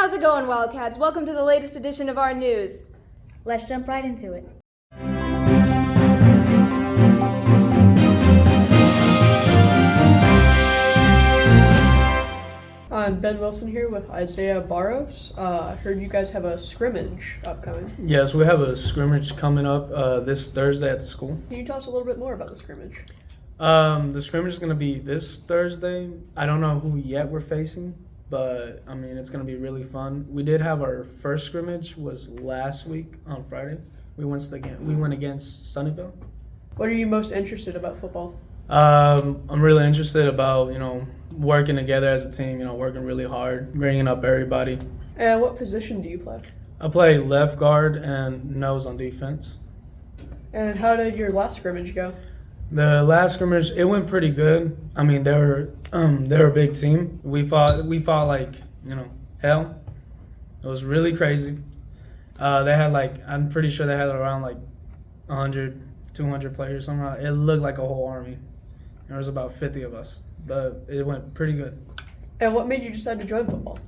How's it going, Wildcats? Welcome to the latest edition of our news. Let's jump right into it. I'm Ben Wilson here with Isaiah Barros. Heard you guys have a scrimmage upcoming. Yes, we have a scrimmage coming up this Thursday at the school. Can you tell us a little bit more about the scrimmage? The scrimmage is going to be this Thursday. I don't know who yet we're facing, but I mean it's going to be really fun. We did have our first scrimmage was last week on Friday. We went against Sunnyvale. What are you most interested about football? I'm really interested about working together as a team. Working really hard, bringing up everybody. And what position do you play? I play left guard and nose on defense. And how did your last scrimmage go? The last scrimmage, it went pretty good. I mean, they're a big team. We fought like hell. It was really crazy. They had I'm pretty sure they had around 100, 200 players somehow. It looked like a whole army. There was about 50 of us, but it went pretty good. And what made you decide to join football?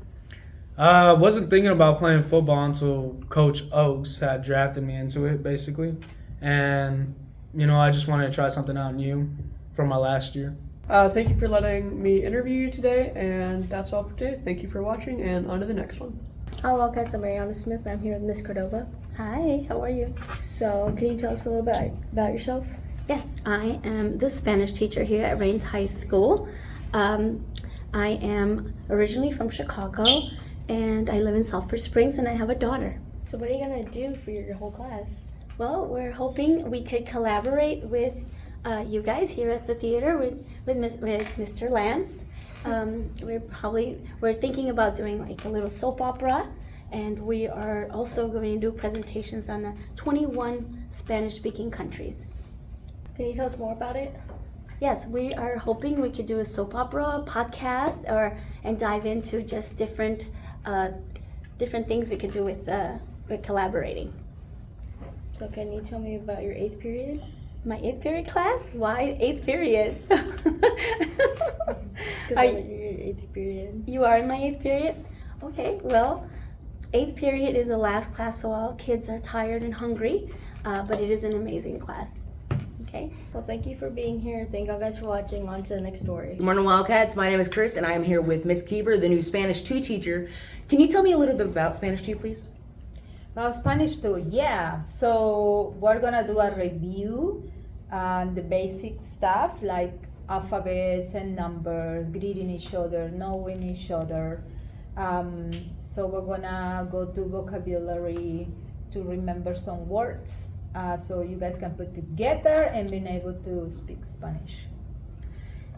I wasn't thinking about playing football until Coach Oaks had drafted me into it, basically. And, I just wanted to try something out new from my last year. Thank you for letting me interview you today, and that's all for today. Thank you for watching, and on to the next one. Hi, Wildcats. I'm Mariana Smith. I'm here with Miss Cordova. Hi, how are you? So, can you tell us a little bit about yourself? Yes, I am the Spanish teacher here at Rains High School. I am originally from Chicago, and I live in Sulphur Springs, and I have a daughter. So, what are you going to do for your whole class? Well, we're hoping we could collaborate with you guys here at the theater with Mr. Lance. We're thinking about doing a little soap opera, and we are also going to do presentations on the 21 Spanish-speaking countries. Can you tell us more about it? Yes, we are hoping we could do a soap opera podcast and dive into just different things we could do with collaborating. So, can you tell me about your 8th period? My 8th period class? Why 8th period? Because I'm in your 8th period. You are in my 8th period? Okay, well, 8th period is the last class, so all kids are tired and hungry, but it is an amazing class. Okay. Well, thank you for being here. Thank you guys for watching. On to the next story. Good morning, Wildcats. My name is Chris, and I am here with Miss Kiever, the new Spanish 2 teacher. Can you tell me a little bit about Spanish 2, please? About Spanish 2, yeah. So we're gonna do a review on the basic stuff like alphabets and numbers, greeting each other, knowing each other. So we're gonna go to vocabulary to remember some words. So you guys can put together and being able to speak Spanish.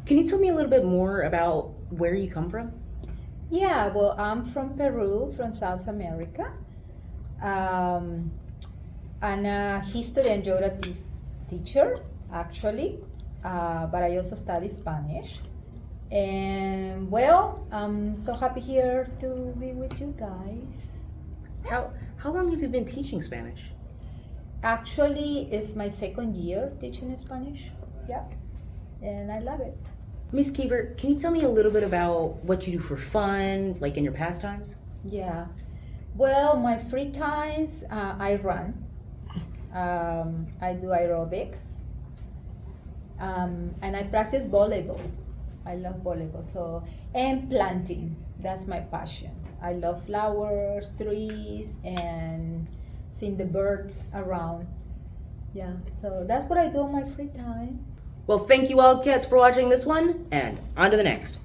Can you tell me a little bit more about where you come from? Yeah, well, I'm from Peru, from South America. I'm a history and geography teacher, actually, but I also study Spanish. And well, I'm so happy here to be with you guys. How long have you been teaching Spanish? Actually, it's my 2nd year teaching Spanish. Yeah, and I love it. Miss Kiever, can you tell me a little bit about what you do for fun, like in your pastimes? Yeah. Well, my free times, I run. I do aerobics. And I practice volleyball. I love volleyball. And planting. That's my passion. I love flowers, trees, and seeing the birds around. Yeah, so that's what I do on my free time. Well, thank you, Wildcats, for watching this one, and on to the next.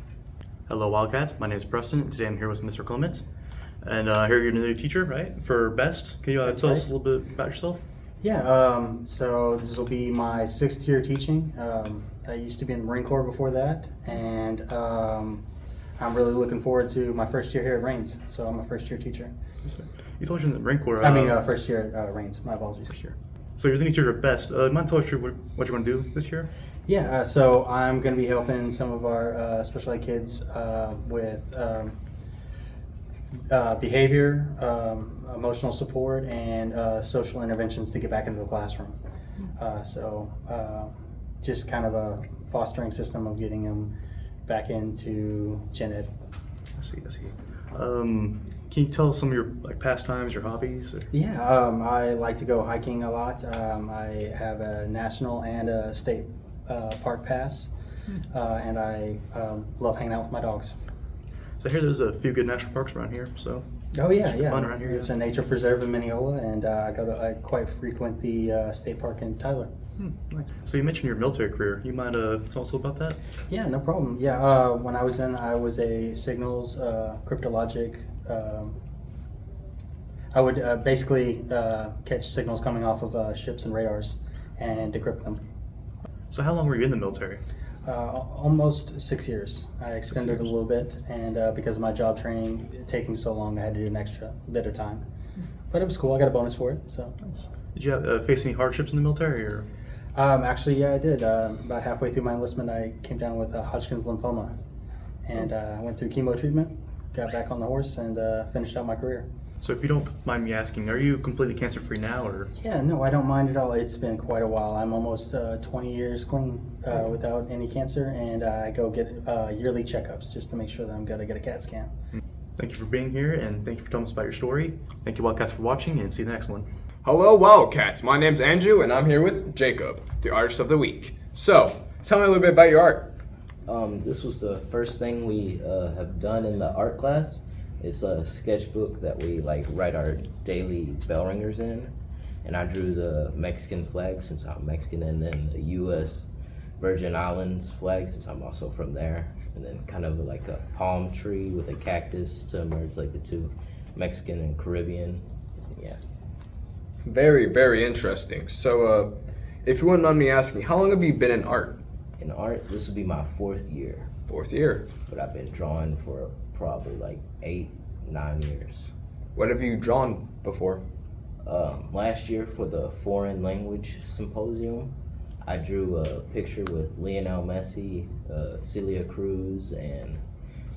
Hello, Wildcats. My name is Preston, and today I'm here with Mr. Clements. And here you're the new teacher, right? For BEST. Can you tell us a little bit about yourself? Yeah, so this will be my 6th year teaching. I used to be in the Marine Corps before that, and I'm really looking forward to my first year here at Rains. So I'm a first year teacher. You told us in the Marine Corps. First year at Rains. My apologies. First year. So you're the new teacher at BEST. Mind tell us what you're going to do this year? Yeah, so I'm going to be helping some of our special ed kids with behavior, emotional support, and social interventions to get back into the classroom. Just kind of a fostering system of getting them back into gen ed. I see. Can Can you tell us some of your like pastimes, your hobbies? Or? Yeah, I like to go hiking a lot. I have a national and a state park pass, and I love hanging out with my dogs. So I hear there's a few good national parks around here. So Oh yeah, yeah. fun around here, It's yeah. a nature preserve in Mineola, and I quite frequent the state park in Tyler. Nice. So you mentioned your military career. You mind tell us a little about that? Yeah, no problem. Yeah, when I was a signals cryptologic. I would basically catch signals coming off of ships and radars and decrypt them. So how long were you in the military? Almost 6 years. I extended a little bit, and because of my job training taking so long, I had to do an extra bit of time. But it was cool. I got a bonus for it. So. Did you face any hardships in the military, or? Actually, yeah, I did. About halfway through my enlistment, I came down with Hodgkin's lymphoma, and I went through chemo treatment, got back on the horse, and finished out my career. So if you don't mind me asking, are you completely cancer-free now, or? Yeah, no, I don't mind at all. It's been quite a while. I'm almost 20 years clean without any cancer, and I go get yearly checkups just to make sure that I'm going to get a CAT scan. Thank you for being here, and thank you for telling us about your story. Thank you, Wildcats, for watching, and see you in the next one. Hello, Wildcats. My name's Andrew, and I'm here with Jacob, the artist of the week. So, tell me a little bit about your art. This was the first thing we have done in the art class. It's a sketchbook that we write our daily bell ringers in, and I drew the Mexican flag since I'm Mexican, and then the U.S. Virgin Islands flag since I'm also from there, and then kind of like a palm tree with a cactus to merge like the two, Mexican and Caribbean. Yeah. Very, very interesting. So, if you wouldn't mind me asking, how long have you been in art? In art, this will be my 4th year. 4th year. But I've been drawing for probably 8-9 years. What have you drawn before? Last year for the Foreign Language Symposium, I drew a picture with Lionel Messi, Celia Cruz, and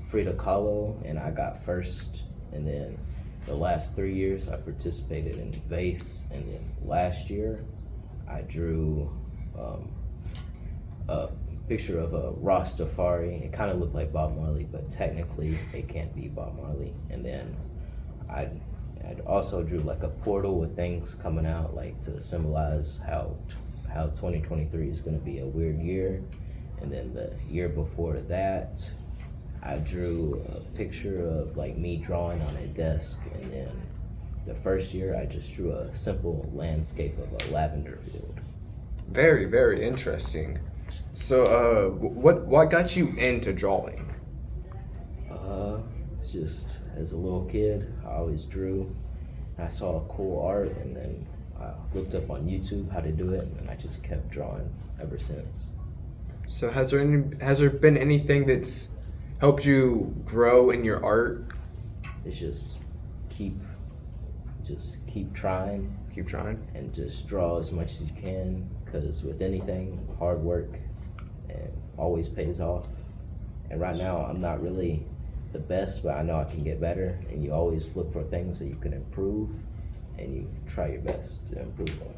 Frida Kahlo, and I got first. And then the last 3 years I participated in Vase, and then last year I drew a picture of a Rastafari. It kind of looked like Bob Marley, but technically it can't be Bob Marley. And then I'd also drew like a portal with things coming out, like to symbolize how 2023 is going to be a weird year. And then the year before that, I drew a picture of like me drawing on a desk. And then the first year I just drew a simple landscape of a lavender field. Very, very interesting. So, what got you into drawing? It's just as a little kid, I always drew. I saw cool art, and then I looked up on YouTube how to do it, and I just kept drawing ever since. So, has there been anything that's helped you grow in your art? It's just keep trying. Keep trying. And just draw as much as you can, because with anything, hard work always pays off. And right now, I'm not really the best, but I know I can get better. And you always look for things that you can improve, and you try your best to improve them.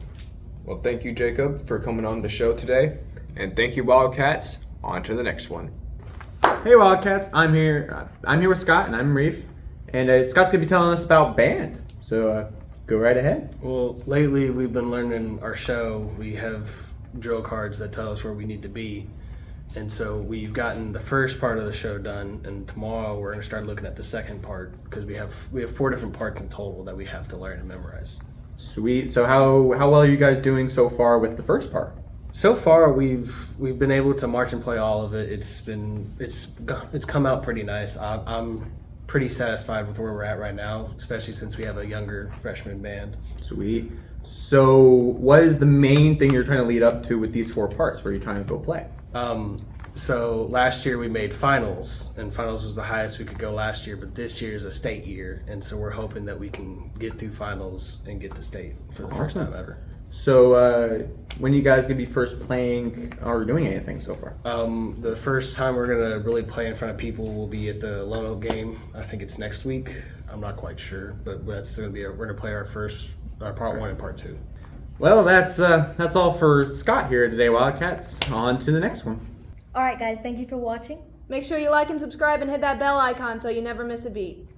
Well, thank you, Jacob, for coming on the show today. And thank you, Wildcats. On to the next one. Hey, Wildcats. I'm here with Scott, and I'm Reef. And Scott's going to be telling us about band. So go right ahead. Well, lately we've been learning our show. We have drill cards that tell us where we need to be. And so we've gotten the first part of the show done, and tomorrow we're going to start looking at the second part, because we have 4 different parts in total that we have to learn and memorize. Sweet. So how well are you guys doing so far with the first part? So far we've been able to march and play all of it. It's come out pretty nice. I'm pretty satisfied with where we're at right now, especially since we have a younger freshman band. Sweet. So what is the main thing you're trying to lead up to with these 4 parts? Where you're trying to go play? So last year we made finals, and finals was the highest we could go last year, but this year is a state year, and so we're hoping that we can get through finals and get to state for the first time ever. So when you guys gonna be first playing or doing anything so far? The first time we're gonna really play in front of people will be at the Lone Oak game. I think it's next week. I'm not quite sure, but that's gonna be we're gonna play our part 1 and part 2. Well, that's all for Scott here today, Wildcats. On to the next one. All right, guys, thank you for watching. Make sure you like and subscribe and hit that bell icon so you never miss a beat.